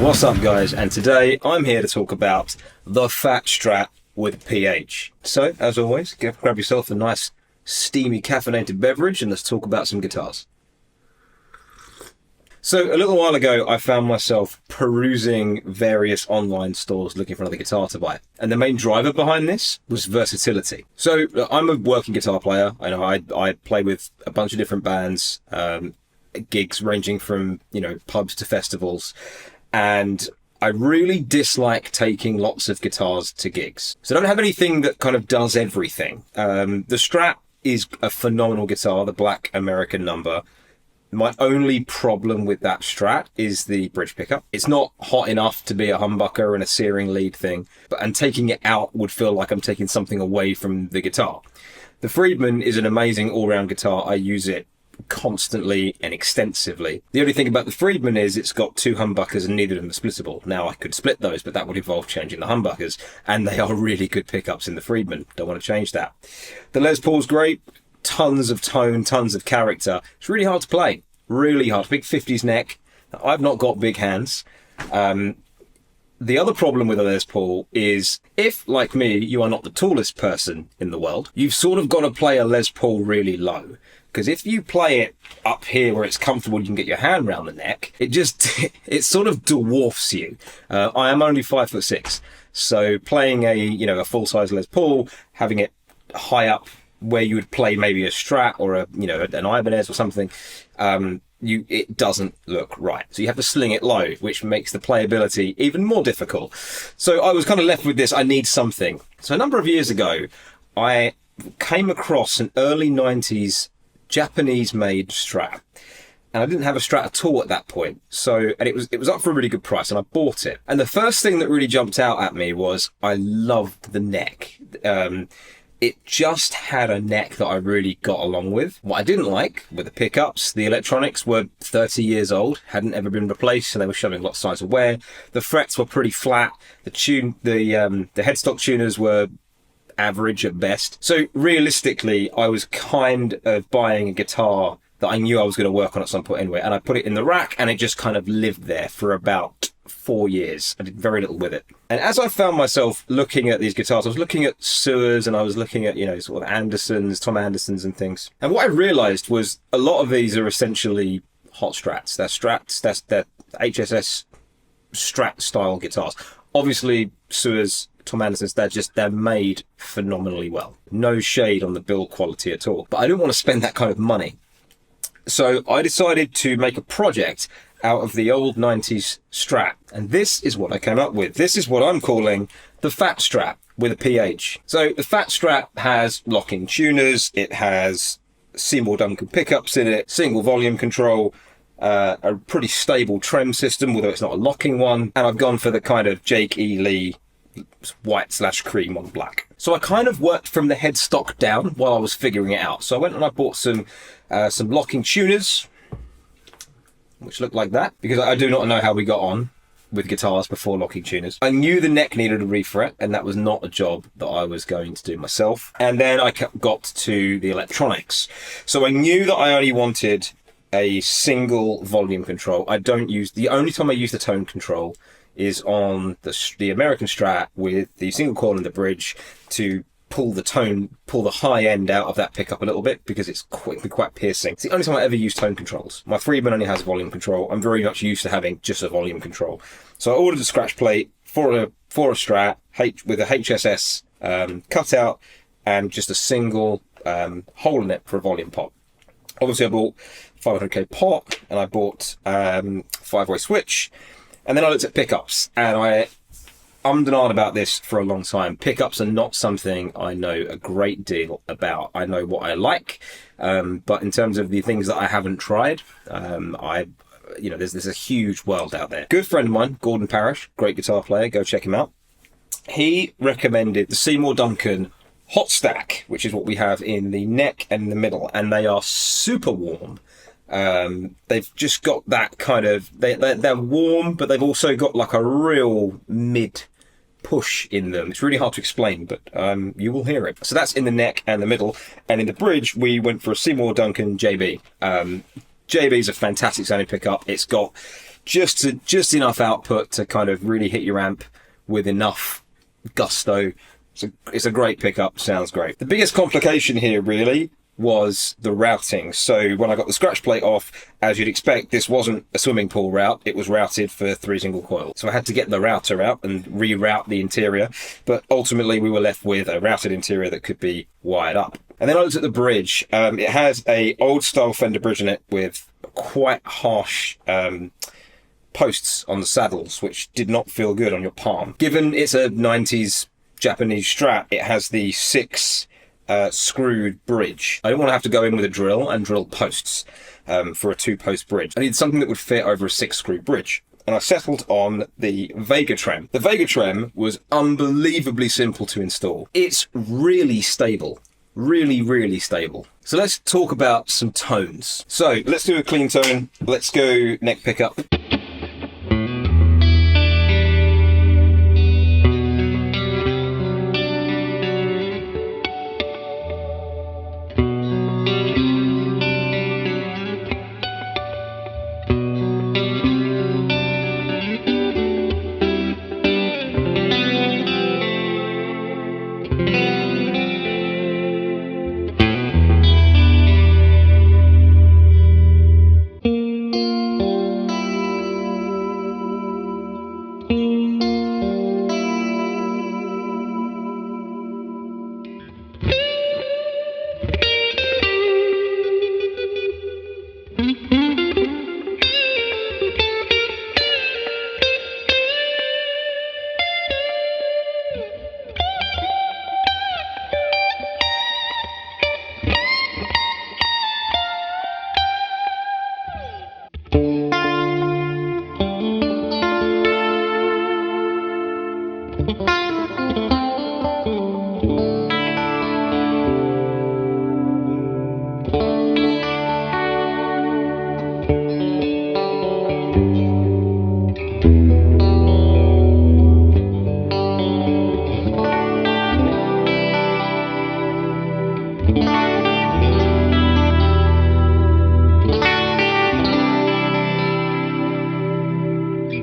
What's up guys, and today I'm here to talk about the PHAT Strat with pH. So, as always, grab yourself a nice steamy caffeinated beverage and let's talk about some guitars. So, a little while ago I found myself perusing various online stores looking for another guitar to buy. And the main driver behind this was versatility. So, I'm a working guitar player. I know I play with a bunch of different bands, gigs ranging from, pubs to festivals. And I really dislike taking lots of guitars to gigs. So I don't have anything that kind of does everything. The Strat is a phenomenal guitar, the black American number. My only problem with that Strat is the bridge pickup. It's not hot enough to be a humbucker and a searing lead thing, and taking it out would feel like I'm taking something away from the guitar. The Friedman is an amazing all-round guitar. I use it constantly and extensively. The only thing about the Friedman is it's got two humbuckers and neither of them are splittable. Now I could split those, but that would involve changing the humbuckers, and they are really good pickups in the Friedman. Don't want to change that. The Les Paul's great, tons of tone, tons of character. It's really hard to play, really hard. Big 50s neck. I've not got big hands. The other problem with a Les Paul is if, like me, you are not the tallest person in the world, you've sort of got to play a Les Paul really low. Because if you play it up here where it's comfortable, you can get your hand around the neck, it sort of dwarfs you. I am only 5'6", so playing a full-size Les Paul, having it high up where you would play maybe a Strat or an Ibanez or something, it doesn't look right. So you have to sling it low, which makes the playability even more difficult. So I was kind of left with this, I need something. So a number of years ago, I came across an early 90s Japanese-made Strat, and I didn't have a Strat at all at that point. And it was up for a really good price, and I bought it. And the first thing that really jumped out at me was I loved the neck. It just had a neck that I really got along with. What I didn't like were the pickups. The electronics were 30 years old, hadn't ever been replaced, and they were showing lots of signs of wear. The frets were pretty flat. The headstock tuners were average at best. So realistically, I was kind of buying a guitar that I knew I was going to work on at some point anyway, and I put it in the rack and it just kind of lived there for about 4 years. I did very little with it. And as I found myself looking at these guitars, I was looking at Suhrs and I was looking at, sort of Andersons, Tom Andersons and things. And what I realized was a lot of these are essentially hot Strats. They're Strats, they're HSS Strat style guitars. Obviously, Suhrs, Tom Andersons, they're made phenomenally well. No shade on the build quality at all. But I didn't want to spend that kind of money. So I decided to make a project out of the old 90s Strat. And this is what I came up with. This is what I'm calling the PHAT Strat with a PH. So the PHAT Strat has lock-in tuners. It has Seymour Duncan pickups in it, single volume control, a pretty stable trem system, although it's not a locking one. And I've gone for the kind of Jake E. Lee white/cream on black. So I kind of worked from the headstock down while I was figuring it out. So I went and I bought some locking tuners, which look like that, because I do not know how we got on with guitars before locking tuners. I knew the neck needed a refret, and that was not a job that I was going to do myself. And then I got to the electronics. So I knew that I only wanted a single volume control. The only time I use the tone control is on the American Strat with the single coil in the bridge to pull the high end out of that pickup a little bit, because it's quite piercing. It's the only time I ever use tone controls. My Friedman only has volume control. I'm very much used to having just a volume control. So I ordered a scratch plate for a Strat with a HSS cutout and just a single hole in it for a volume pot. Obviously I bought 500k pot, and I bought 5-way switch. And then I looked at pickups, and I ummed and ahed about this for a long time. Pickups are not something I know a great deal about. I know what I like, but in terms of the things that I haven't tried, there's a huge world out there. Good friend of mine, Gordon Parrish, great guitar player, go check him out. He recommended the Seymour Duncan Hot Stack, which is what we have in the neck and in the middle, and they are super warm. They've just got that kind of, they're warm, but they've also got like a real mid push in them. It's really hard to explain, but you will hear it. So that's in the neck and the middle. And in the bridge, we went for a Seymour Duncan JB. JB is a fantastic sounding pickup. It's got just enough output to kind of really hit your amp with enough gusto. It's a great pickup, sounds great. The biggest complication here really was the routing. So when I got the scratch plate off, as you'd expect, this wasn't a swimming pool route. It was routed for 3 single coils. So I had to get the router out and reroute the interior. But ultimately we were left with a routed interior that could be wired up. And then I looked at the bridge. It has a old style Fender bridge in it with quite harsh posts on the saddles, which did not feel good on your palm. Given it's a 90s Japanese Strat, it has the 6 screwed bridge. I didn't want to have to go in with a drill and drill posts for a 2-post bridge. I needed something that would fit over a 6-screw bridge. And I settled on the Vega Trem. The Vega Trem was unbelievably simple to install. It's really stable. Really, really stable. So let's talk about some tones. So let's do a clean tone. Let's go neck pickup.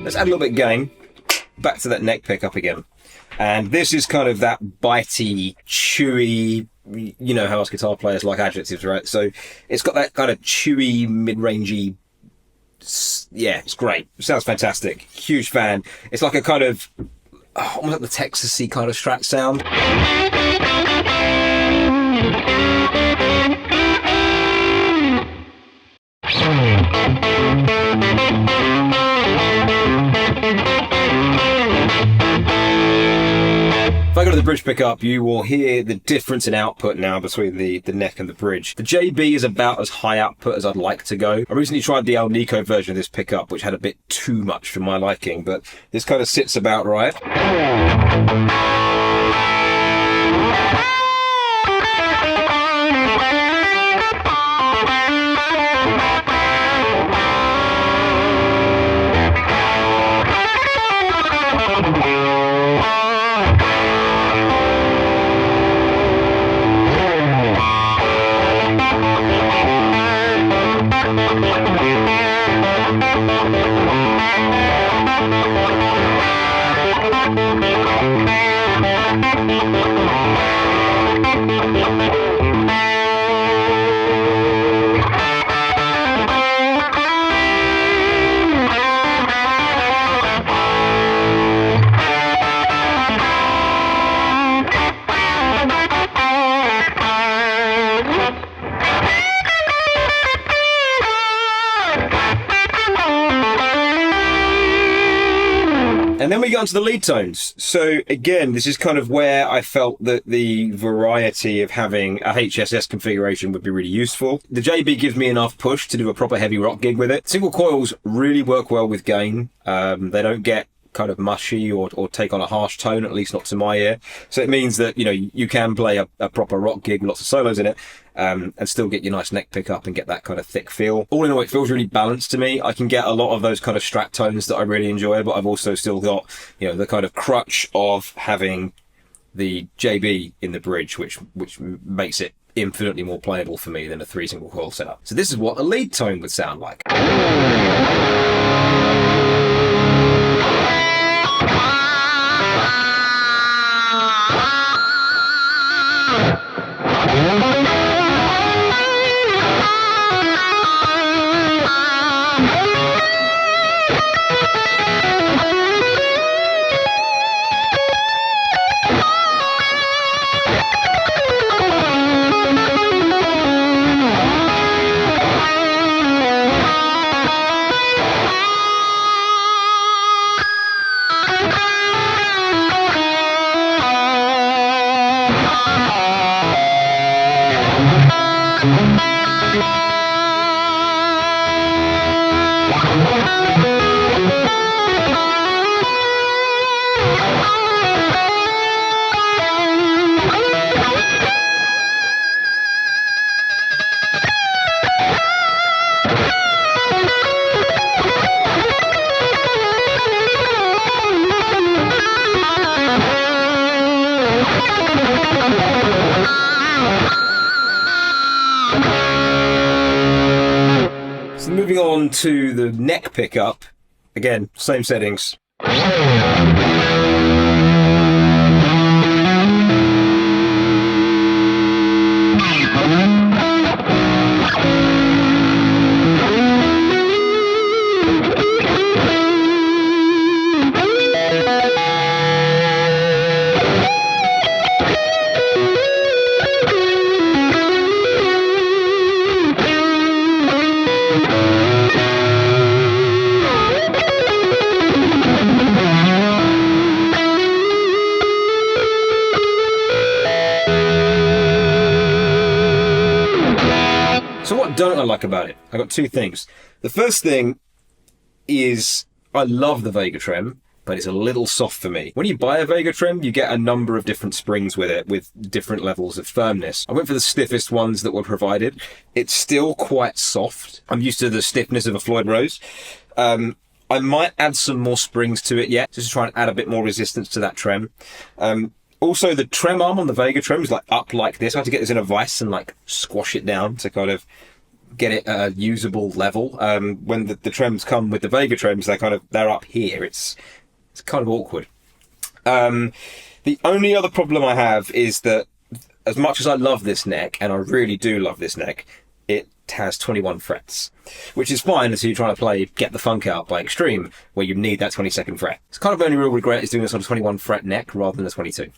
Let's add a little bit of gain. Back to that neck pickup again. And this is kind of that bitey, chewy, you know how us guitar players like adjectives, right? So it's got that kind of chewy, mid-rangey, yeah, it's great. It sounds fantastic. Huge fan. It's like a kind of, almost like the Texas-y kind of Strat sound. If I go to the bridge pickup, you will hear the difference in output now between the neck and the bridge. The JB is about as high output as I'd like to go. I recently tried the Alnico version of this pickup, which had a bit too much for my liking, but this kind of sits about right. And then we got into the lead tones. So again, this is kind of where I felt that the variety of having a HSS configuration would be really useful. The JB gives me enough push to do a proper heavy rock gig with it. Single coils really work well with gain. They don't get kind of mushy or take on a harsh tone, at least not to my ear. So it means that, you know, you can play a proper rock gig with lots of solos in it, and still get your nice neck pickup and get that kind of thick feel. All in all, it feels really balanced to me. I can get a lot of those kind of Strat tones that I really enjoy, but I've also still got, you know, the kind of crutch of having the JB in the bridge, which makes it infinitely more playable for me than a 3 single coil setup. So this is what a lead tone would sound like. So moving on to the neck pickup, again, same settings. So what don't I like about it? I've got two things. The first thing is I love the Vega Trem, but it's a little soft for me. When you buy a Vega Trem, you get a number of different springs with it, with different levels of firmness. I went for the stiffest ones that were provided. It's still quite soft. I'm used to the stiffness of a Floyd Rose. I might add some more springs to it yet, just to try and add a bit more resistance to that trem. Also, the trem arm on the Vega Trem is like up like this. I had to get this in a vise and like squash it down to kind of get it at a usable level. When the trems come with the Vega Trems, they're up here. It's kind of awkward. The only other problem I have is that as much as I love this neck, and I really do love this neck, it has 21 frets, which is fine until you're trying to play Get the Funk Out by Extreme, where you need that 22nd fret. It's kind of the only real regret is doing this on a 21 fret neck rather than a 22.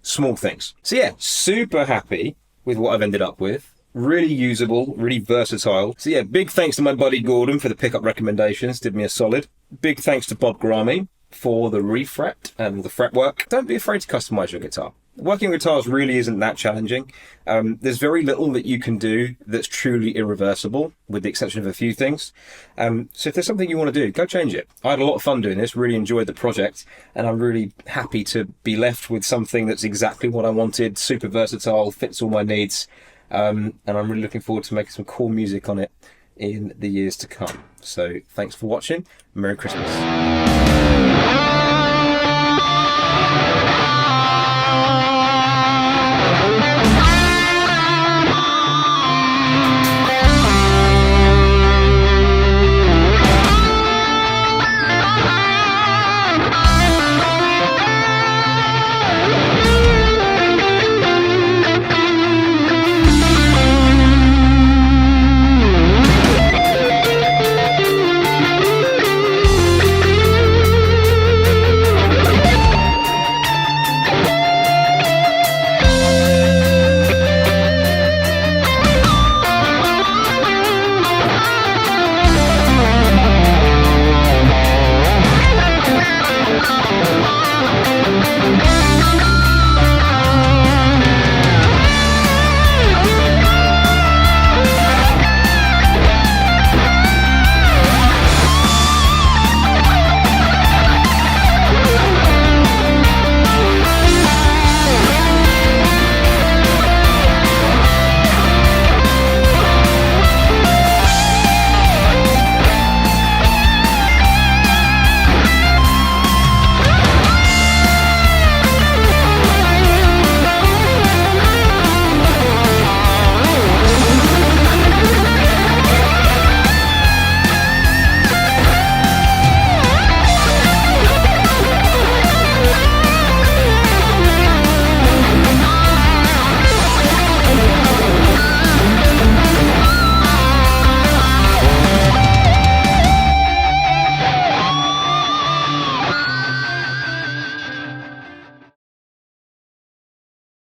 Small things. So yeah, super happy with what I've ended up with. Really usable, really versatile. So yeah, big thanks to my buddy Gordon for the pickup recommendations, did me a solid. Big thanks to Bob Gramy for the refret and the fretwork. Don't be afraid to customize your guitar. Working with guitars really isn't that challenging. There's very little that you can do that's truly irreversible, with the exception of a few things. So if there's something you want to do, go change it. I had a lot of fun doing this, really enjoyed the project, and I'm really happy to be left with something that's exactly what I wanted, super versatile, fits all my needs, and I'm really looking forward to making some cool music on it in the years to come. So thanks for watching. Merry Christmas.